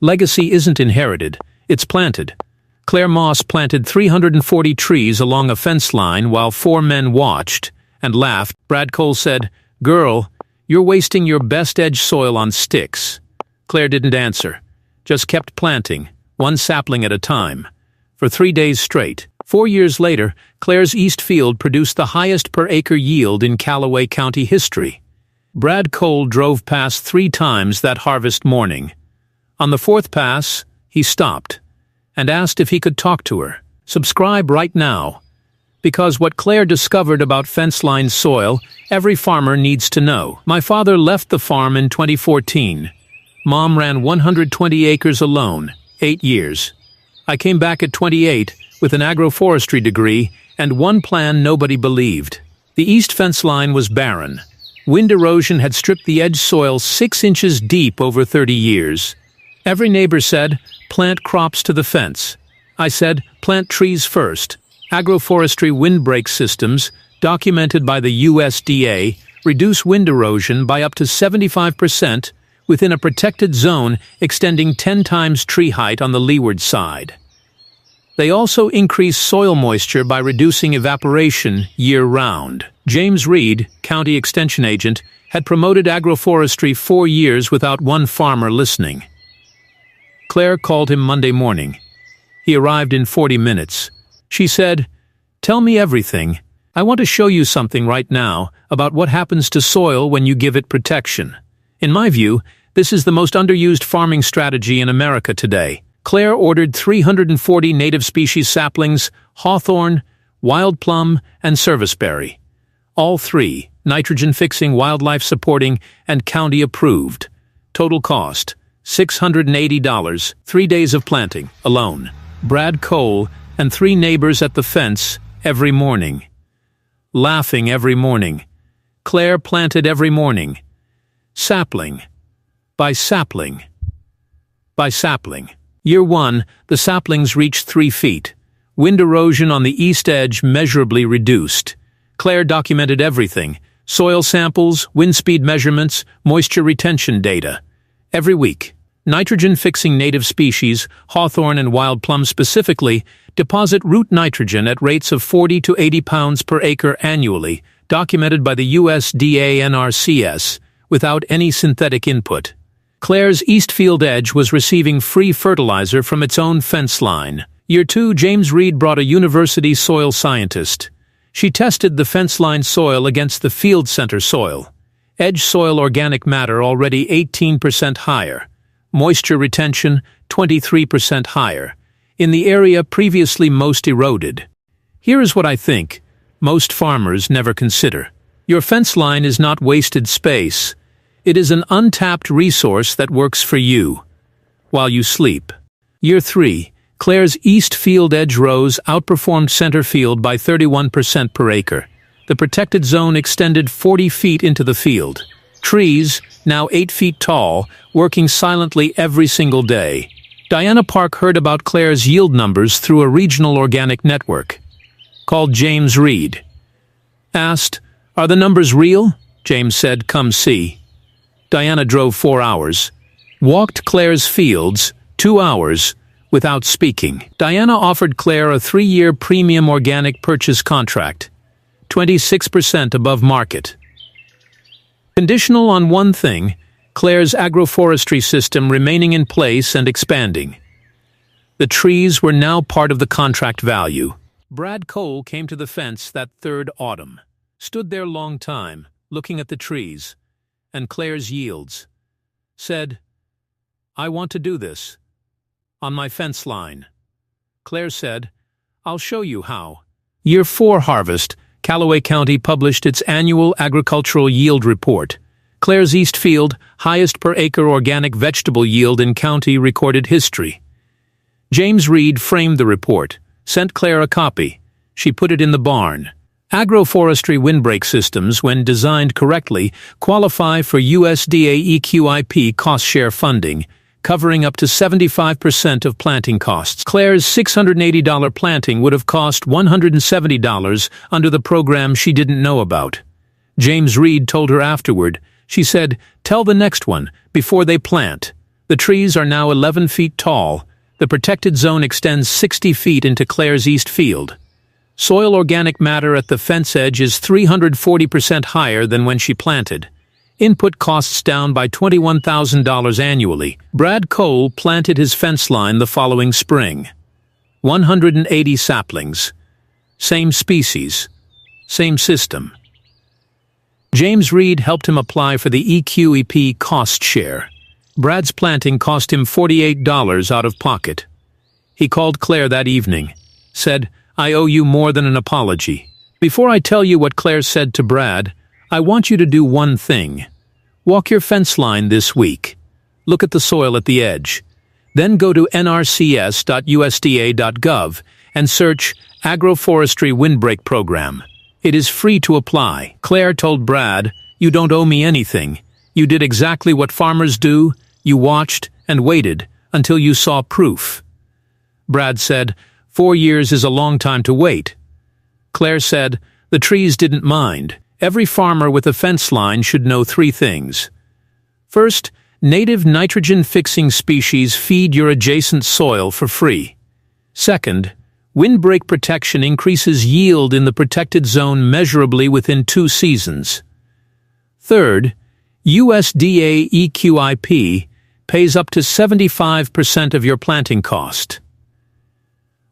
Legacy isn't inherited, it's planted. Claire Moss planted 340 trees along a fence line while 4 men watched and laughed. Brad Cole said, "Girl, you're wasting your best edge soil on sticks." Claire didn't answer, just kept planting, one sapling at a time, for 3 days straight. 4 years later, Claire's East Field produced the highest per-acre yield in Calloway County history. Brad Cole drove past 3 times that harvest morning. On the 4th pass, he stopped and asked if he could talk to her. Subscribe right now, because what Claire discovered about fence-line soil, every farmer needs to know. My father left the farm in 2014. Mom ran 120 acres alone, 8 years. I came back at 28 with an agroforestry degree and one plan nobody believed. The east fence line was barren. Wind erosion had stripped the edge soil 6 inches deep over 30 years. Every neighbor said, "Plant crops to the fence." I said, "Plant trees first." Agroforestry windbreak systems, documented by the USDA, reduce wind erosion by up to 75% within a protected zone extending 10 times tree height on the leeward side. They also increase soil moisture by reducing evaporation year-round. James Reed, county extension agent, had promoted agroforestry 4 years without one farmer listening. Claire called him Monday morning. He arrived in 40 minutes. She said, "Tell me everything. I want to show you something right now about what happens to soil when you give it protection. In my view, this is the most underused farming strategy in America today." Claire ordered 340 native species saplings, hawthorn, wild plum, and serviceberry. All 3, nitrogen-fixing, wildlife-supporting, and county-approved. Total cost, $680, 3 days of planting, alone. Brad Cole and 3 neighbors at the fence every morning. Laughing every morning. Claire planted every morning. Sapling. By sapling. By sapling. Year 1, the saplings reached 3 feet. Wind erosion on the east edge measurably reduced. Claire documented everything: soil samples, wind speed measurements, moisture retention data. Every week, nitrogen-fixing native species, hawthorn and wild plum specifically, deposit root nitrogen at rates of 40 to 80 pounds per acre annually, documented by the USDA NRCS, without any synthetic input. Claire's East Field edge was receiving free fertilizer from its own fence line. Year 2, James Reed brought a university soil scientist. She tested the fence line soil against the field center soil. Edge soil organic matter already 18% higher. Moisture retention 23% higher. In the area previously most eroded. Here is what I think most farmers never consider. Your fence line is not wasted space. It is an untapped resource that works for you while you sleep. Year 3, Claire's East Field edge rows outperformed center field by 31% per acre. The protected zone extended 40 feet into the field. Trees, now 8 feet tall, working silently every single day. Diana Park heard about Claire's yield numbers through a regional organic network. Called James Reed. Asked, "Are the numbers real?" James said, "Come see." Diana drove 4 hours. Walked Claire's fields 2 hours without speaking. Diana offered Claire a 3-year premium organic purchase contract. 26% above market. Conditional on one thing, Claire's agroforestry system remaining in place and expanding. The trees were now part of the contract value. Brad Cole came to the fence that 3rd autumn, stood there long time, looking at the trees and Claire's yields. Said, "I want to do this. On my fence line." Claire said, "I'll show you how." Year 4 harvest, Calloway County published its annual agricultural yield report. Claire's East Field, highest per-acre organic vegetable yield in county recorded history. James Reed framed the report, sent Claire a copy. She put it in the barn. Agroforestry windbreak systems, when designed correctly, qualify for USDA EQIP cost-share funding, covering up to 75% of planting costs. Claire's $680 planting would have cost $170 under the program she didn't know about. James Reed told her afterward. She said, "Tell the next one, before they plant. The trees are now 11 feet tall. The protected zone extends 60 feet into Claire's east field. Soil organic matter at the fence edge is 340% higher than when she planted. Input costs down by $21,000 annually. Brad Cole planted his fence line the following spring. 180 saplings. Same species. Same system. James Reed helped him apply for the EQEP cost share. Brad's planting cost him $48 out of pocket. He called Claire that evening, said, "I owe you more than an apology. Before I tell you what Claire said to Brad, I want you to do one thing. Walk your fence line this week. Look at the soil at the edge. Then go to nrcs.usda.gov and search Agroforestry Windbreak Program. It is free to apply." Claire told Brad, "You don't owe me anything. You did exactly what farmers do. You watched and waited until you saw proof." Brad said, 4 years is a long time to wait. Claire said, the trees didn't mind. Every farmer with a fence line should know 3 things. First, native nitrogen-fixing species feed your adjacent soil for free. Second, windbreak protection increases yield in the protected zone measurably within 2 seasons. Third, USDA EQIP pays up to 75% of your planting cost.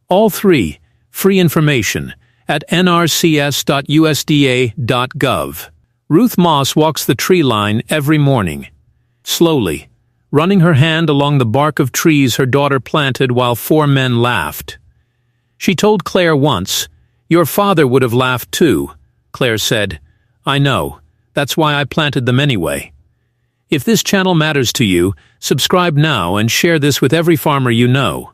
All 3, free information, at nrcs.usda.gov. Ruth Moss walks the tree line every morning. Slowly, running her hand along the bark of trees her daughter planted while 4 men laughed. She told Claire once, "Your father would have laughed too." Claire said, "I know. That's why I planted them anyway." If this channel matters to you, subscribe now and share this with every farmer you know.